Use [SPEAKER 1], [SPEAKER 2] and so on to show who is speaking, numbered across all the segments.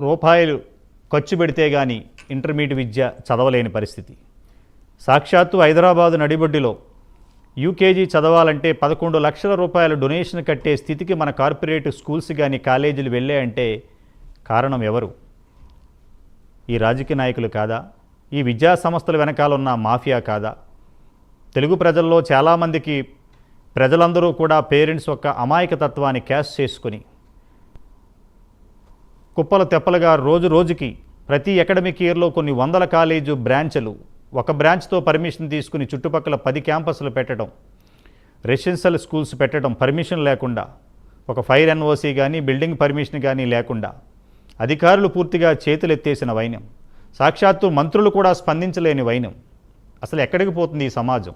[SPEAKER 1] రూపాయలు ఖర్చు పెడితే కానీ ఇంటర్మీడియట్ విద్య చదవలేని పరిస్థితి. సాక్షాత్తు హైదరాబాదు నడిబొడ్డులో యూకేజీ చదవాలంటే 11 లక్షల రూపాయలు డొనేషన్ కట్టే స్థితికి మన కార్పొరేట్ స్కూల్స్ కానీ కాలేజీలు వెళ్ళాయంటే కారణం ఎవరు? ఈ రాజకీయ నాయకులు కాదా? ఈ విద్యా సంస్థల వెనకాల ఉన్న మాఫియా కాదా? తెలుగు ప్రజల్లో చాలామందికి ప్రజలందరూ కూడా పేరెంట్స్ యొక్క అమాయకతత్వాన్ని క్యాష్ చేసుకొని కుప్పలు తెప్పలుగా రోజు రోజుకి ప్రతి అకాడమిక్ ఇయర్లో కొన్ని వందల కాలేజు బ్రాంచ్లు ఒక బ్రాంచ్తో పర్మిషన్ తీసుకుని చుట్టుపక్కల 10 క్యాంపస్లు పెట్టడం, రెసిడెన్షియల్ స్కూల్స్ పెట్టడం పర్మిషన్ లేకుండా, ఒక ఫైర్ ఎన్ఓసి కానీ బిల్డింగ్ పర్మిషన్ కానీ లేకుండా అధికారులు పూర్తిగా చేతులెత్తేసిన వైనం, సాక్షాత్తు మంత్రులు కూడా స్పందించలేని వైనం. అసలు ఎక్కడికి పోతుంది ఈ సమాజం?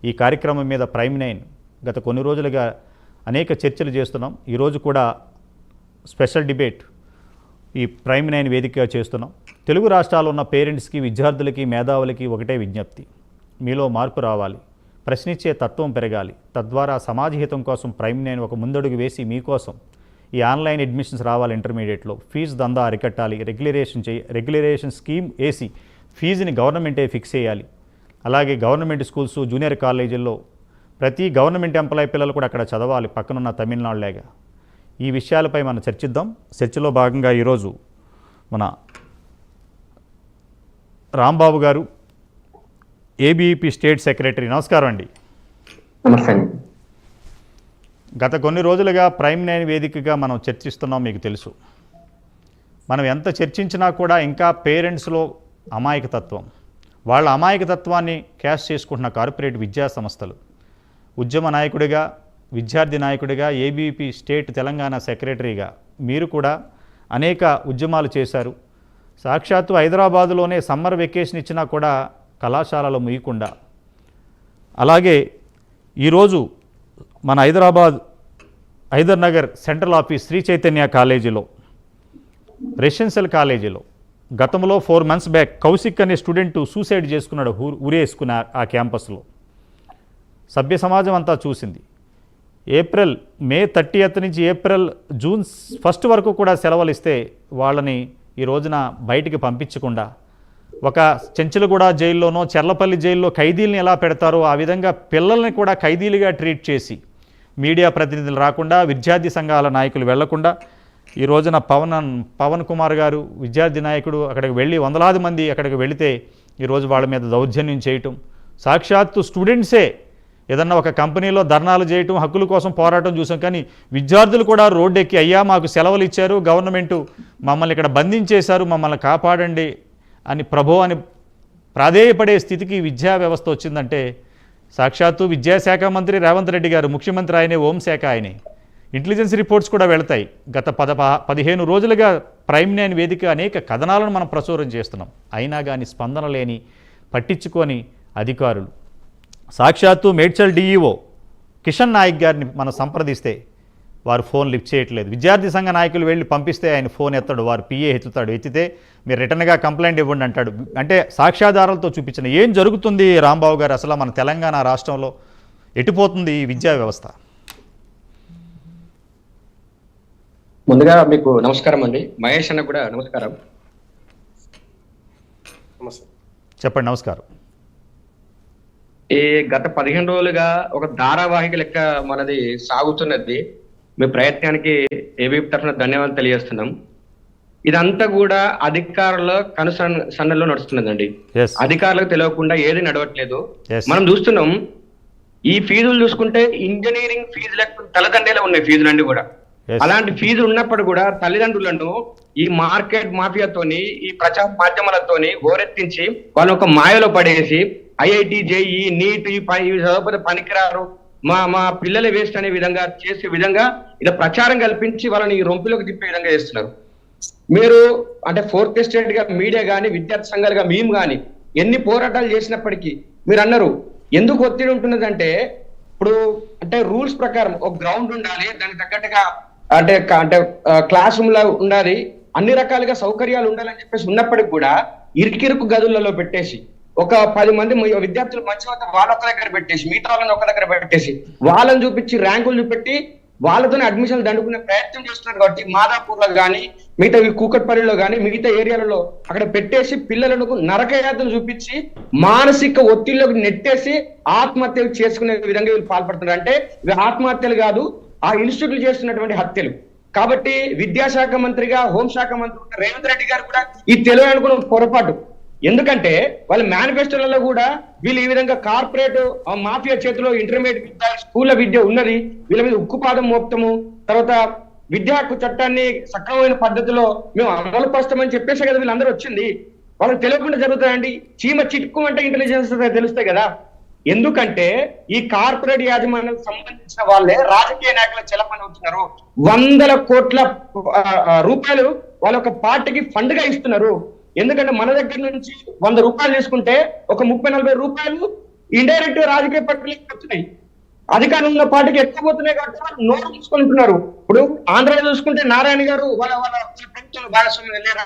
[SPEAKER 1] ఈ కార్యక్రమం మీద ప్రైమ్ 9 గత కొన్ని రోజులుగా అనేక చర్చలు చేస్తున్నాం. ఈరోజు కూడా స్పెషల్ డిబేట్ ఈ ప్రైమ్ 9 వేదికగా చేస్తున్నాం. తెలుగు రాష్ట్రాల్లో ఉన్న పేరెంట్స్కి, విద్యార్థులకి, మేధావులకి ఒకటే విజ్ఞప్తి: మీలో మార్పు రావాలి, ప్రశ్నించే తత్వం పెరగాలి. తద్వారా సమాజ హితం కోసం ప్రైమ్ 9 ఒక ముందడుగు వేసి మీకోసం ఈ ఆన్లైన్ అడ్మిషన్స్ రావాలి. ఇంటర్మీడియట్లో ఫీజు దందా అరికట్టాలి. రెగ్యులరేషన్ స్కీమ్ వేసి ఫీజుని గవర్నమెంటే ఫిక్స్ చేయాలి. అలాగే గవర్నమెంట్ స్కూల్స్, జూనియర్ కాలేజీల్లో ప్రతి గవర్నమెంట్ ఎంప్లాయీ పిల్లలు కూడా అక్కడ చదవాలి, పక్కనున్న తమిళనాడులాగా. ఈ విషయాలపై మనం చర్చిద్దాం. చర్చలో భాగంగా ఈరోజు మన రాంబాబు గారు, ఏబీవీపీ స్టేట్ సెక్రటరీ. నమస్కారం అండి.
[SPEAKER 2] నమస్తే.
[SPEAKER 1] గత కొన్ని రోజులుగా ప్రైమ్ 9 వేదికగా మనం చర్చిస్తున్నాం. మీకు తెలుసు, మనం ఎంత చర్చించినా కూడా ఇంకా పేరెంట్స్లో అమాయకతత్వం, వాళ్ళ అమాయకతత్వాన్ని క్యాష్ చేసుకుంటున్న కార్పొరేట్ విద్యా సంస్థలు. ఉద్యమ నాయకుడిగా, విద్యార్థి నాయకుడిగా, ఏబీవీపీ స్టేట్ తెలంగాణ సెక్రటరీగా మీరు కూడా అనేక ఉద్యమాలు చేశారు. సాక్షాత్తు హైదరాబాదులోనే సమ్మర్ వెకేషన్ ఇచ్చినా కూడా కళాశాలలో ముయ్యకుండా, అలాగే ఈరోజు మన హైదర్ నగర్ సెంట్రల్ ఆఫీస్ శ్రీ చైతన్య కాలేజీలో, రెసిడెన్షియల్ కాలేజీలో గతంలో 4 months బ్యాక్ కౌశిక్ అనే స్టూడెంట్ సూసైడ్ చేసుకున్నాడు, ఉరేసుకున్న ఆ క్యాంపస్లో. సభ్య సమాజం అంతా చూసింది. మే 30th నుంచి జూన్ 1 వరకు కూడా సెలవులు ఇస్తే వాళ్ళని ఈ రోజున బయటికి పంపించకుండా, ఒక చెంచలగూడ జైల్లోనో చెర్లపల్లి జైల్లో ఖైదీలను ఎలా పెడతారో ఆ విధంగా పిల్లల్ని కూడా ఖైదీలుగా ట్రీట్ చేసి, మీడియా ప్రతినిధులు రాకుండా, విద్యార్థి సంఘాల నాయకులు వెళ్లకుండా, ఈ రోజున పవన్ కుమార్ గారు విద్యార్థి నాయకుడు అక్కడికి వెళ్ళి వందలాది మంది అక్కడికి వెళితే ఈరోజు వాళ్ళ మీద దౌర్జన్యం చేయటం, సాక్షాత్తు స్టూడెంట్సే ఏదన్నా ఒక కంపెనీలో ధర్నాలు చేయటం, హక్కుల కోసం పోరాటం చూసాం. కానీ విద్యార్థులు కూడా రోడ్డెక్కి, అయ్యా మాకు సెలవులు ఇచ్చారు, గవర్నమెంటు మమ్మల్ని ఇక్కడ బంధించేశారు, మమ్మల్ని కాపాడండి అని అని ప్రాధేయపడే స్థితికి విద్యా వ్యవస్థ వచ్చిందంటే సాక్షాత్తు విద్యాశాఖ మంత్రి రేవంత్ రెడ్డి గారు, ముఖ్యమంత్రి ఆయనే, హోంశాఖ ఆయనే. ఇంటెలిజెన్స్ రిపోర్ట్స్ కూడా వెళతాయి. గత 15 రోజులుగా ప్రైమ్ 9 వేదిక అనేక కథనాలను మనం ప్రచురం చేస్తున్నాం. అయినా కానీ స్పందన లేని, పట్టించుకొని అధికారులు. సాక్షాత్తు మేడ్చల్ డిఈఓ కిషన్ నాయక్ గారిని మనం సంప్రదిస్తే వారు ఫోన్ లిఫ్ట్ చేయట్లేదు. విద్యార్థి సంఘ నాయకులు వెళ్ళి పంపిస్తే ఆయన ఫోన్ ఎత్తాడు, వారు పిఏ ఎత్తుతాడు, ఎత్తితే మీరు రిటర్న్గా కంప్లైంట్ ఇవ్వండి అంటాడు. అంటే సాక్ష్యాధారాలతో చూపించిన ఏం జరుగుతుంది రాంబాబు గారు? అసలు మన తెలంగాణ రాష్ట్రంలో ఎటుపోతుంది ఈ విద్యా వ్యవస్థ?
[SPEAKER 2] ముందుగా మీకు నమస్కారం అండి. మహేష్ అన్న కూడా నమస్కారం.
[SPEAKER 1] చెప్పండి. నమస్కారం.
[SPEAKER 2] ఈ గత 15 రోజులుగా ఒక ధారావాహిక లెక్క మనది సాగుతున్నది. మీ ప్రయత్నానికి ఏబీవీపీ తరఫున ధన్యవాదాలు తెలియజేస్తున్నాం. ఇదంతా కూడా అధికారుల కనుసన్నల్లో నడుస్తున్నదండి. అధికారులకు తెలియకుండా ఏది నడవట్లేదు. మనం చూస్తున్నాం, ఈ ఫీజులు చూసుకుంటే ఇంజనీరింగ్ ఫీజు లేకపోతే తలదండేలా ఉన్నాయి ఫీజులన్నీ కూడా. అలాంటి ఫీజులు ఉన్నప్పుడు కూడా తల్లిదండ్రులను ఈ మార్కెట్ మాఫియాతోని, ఈ ప్రచార మాధ్యమాలతోని గోరెత్తించి వాళ్ళు ఒక మాయలో పడేసి ఐఐటి, జేఈ, నీట్ ఈ చదవకపోతే పనికిరారు, మా పిల్లలే వేస్ట్ అనే విధంగా చేసే విధంగా ఇలా ప్రచారం కల్పించి వాళ్ళని ఈ రొంపిలోకి తిప్పే విధంగా చేస్తున్నారు. మీరు అంటే 4th ఎస్టేట్ గా మీడియా కానీ, విద్యార్థి సంఘాలుగా మేము కానీ ఎన్ని పోరాటాలు చేసినప్పటికీ మీరు అన్నారు ఎందుకు ఒత్తిడి ఉంటున్నదంటే, ఇప్పుడు అంటే రూల్స్ ప్రకారం ఒక గ్రౌండ్ ఉండాలి, దానికి తగ్గట్టుగా అంటే క్లాస్ రూమ్ లా ఉండాలి, అన్ని రకాలుగా సౌకర్యాలు ఉండాలని చెప్పేసి ఉన్నప్పటికి కూడా ఇరుకిరుకు గదులలో పెట్టేసి ఒక 10 మంది విద్యార్థులు మంచి వాళ్ళ ఒక దగ్గర పెట్టేసి మిగతా వాళ్ళని ఒక దగ్గర పెట్టేసి వాళ్ళని చూపించి ర్యాంకులు చూపెట్టి వాళ్ళతోనే అడ్మిషన్లు దండుకునే ప్రయత్నం చేస్తున్నారు. కాబట్టి మాదాపూర్లో కానీ మిగతా ఈ కూకట్పల్లిలో కానీ మిగతా ఏరియాలలో అక్కడ పెట్టేసి పిల్లలకు నరకయాతను చూపించి మానసిక ఒత్తిడిలోకి నెట్టేసి ఆత్మహత్యలు చేసుకునే విధంగా వీళ్ళు పాల్పడుతున్నారు. అంటే ఇవి ఆత్మహత్యలు కాదు, ఆ ఇన్స్టిట్యూట్లు చేస్తున్నటువంటి హత్యలు. కాబట్టి విద్యాశాఖ మంత్రిగా హోంశాఖ మంత్రి రేవంత్ రెడ్డి గారు కూడా ఈ తెలివి అనుకున్న పొరపాటు. ఎందుకంటే వాళ్ళ మేనిఫెస్టోలలో కూడా వీళ్ళు ఈ విధంగా కార్పొరేట్ మాఫియా చేతిలో ఇంటర్మీడియట్ విద్య స్కూళ్ళ విద్య ఉన్నది, వీళ్ళ మీద ఉక్కుపాదం మోపుతాము, తర్వాత విద్యా హక్కు చట్టాన్ని సక్రమమైన పద్ధతిలో మేము అమలు పరుస్తామని చెప్పేసి కదా వీళ్ళందరూ వచ్చింది. వాళ్ళకి తెలియకుండా జరుగుతాయండి. చీమ చిటుకు అంటే ఇంటెలిజెన్స్ తెలుస్తాయి కదా. ఎందుకంటే ఈ కార్పొరేట్ యాజమాన్యానికి సంబంధించిన వాళ్ళే రాజకీయ నాయకుల చెలపని అవుతున్నారు. 100 కోట్ల రూపాయలు వాళ్ళ ఒక పార్టీకి ఫండ్ గా ఇస్తున్నారు. ఎందుకంటే మన దగ్గర నుంచి 100 రూపాయలు తీసుకుంటే ఒక 30-40 రూపాయలు ఇండైరెక్ట్ రాజకీయ పార్టీలకు వస్తున్నాయి. అధికారం ఉన్న పార్టీకి ఎక్కువ పోతున్నాయి కాబట్టి వాళ్ళు నోరు మూసుకుంటున్నారు. ఇప్పుడు ఆంధ్రలో చూసుకుంటే నారాయణ గారు వాళ్ళ ప్రభుత్వంలో భాగస్వామ్యం వెళ్ళారా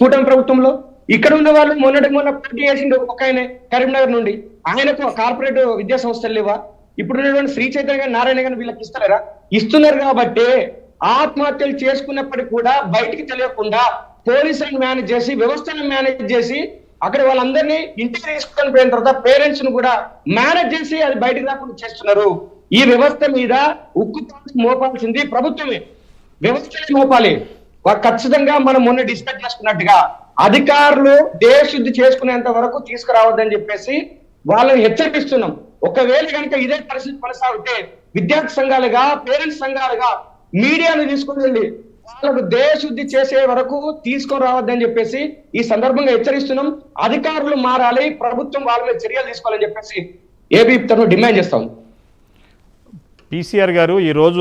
[SPEAKER 2] కూటమి ప్రభుత్వంలో? ఇక్కడ ఉన్న వాళ్ళు మొన్న పోటీ చేసిండు ఒక ఆయన కరీంనగర్ నుండి, ఆయనకు కార్పొరేట్ విద్యా సంస్థలు లేవా? ఇప్పుడున్నటువంటి శ్రీ చైతన్య గారు నారాయణ గారిని వీళ్ళకి ఇస్తారా? ఇస్తున్నారు. కాబట్టి ఆత్మహత్యలు చేసుకున్నప్పటికీ కూడా బయటికి తెలియకుండా పోలీసులను మేనేజ్ చేసి వ్యవస్థను మేనేజ్ చేసి అక్కడ వాళ్ళందరినీ ఇంటికి తీసుకొని పోయిన తర్వాత పేరెంట్స్ ను కూడా మేనేజ్ చేసి అది బయటకు రాకుండా చేస్తున్నారు. ఈ వ్యవస్థ మీద ఉక్కు మోపాల్సింది ప్రభుత్వమే, వ్యవస్థలే మోపాలి. ఖచ్చితంగా మనం మొన్న డిస్కస్ చేసుకున్నట్టుగా అధికారులు దేశశుద్ధి చేసుకునేంత వరకు తీసుకురావద్దని చెప్పేసి వాళ్ళని హెచ్చరిస్తున్నాం. ఒకవేళ కనుక ఇదే పరిస్థితి కొనసాగితే విద్యార్థి సంఘాలుగా పేరెంట్స్ సంఘాలుగా మీడియాను తీసుకుని వెళ్ళి వాళ్ళకు దేశశుద్ధి చేసే వరకు తీసుకొని రావద్దని చెప్పేసి ఈ సందర్భంగా హెచ్చరిస్తున్నాం. అధికారులు మారాలి, ప్రభుత్వం వాళ్ళ మీద చర్యలు తీసుకోవాలని చెప్పేసి ఏబీ తరఫున డిమాండ్ చేస్తాం.
[SPEAKER 1] పీసీఆర్ గారు ఈరోజు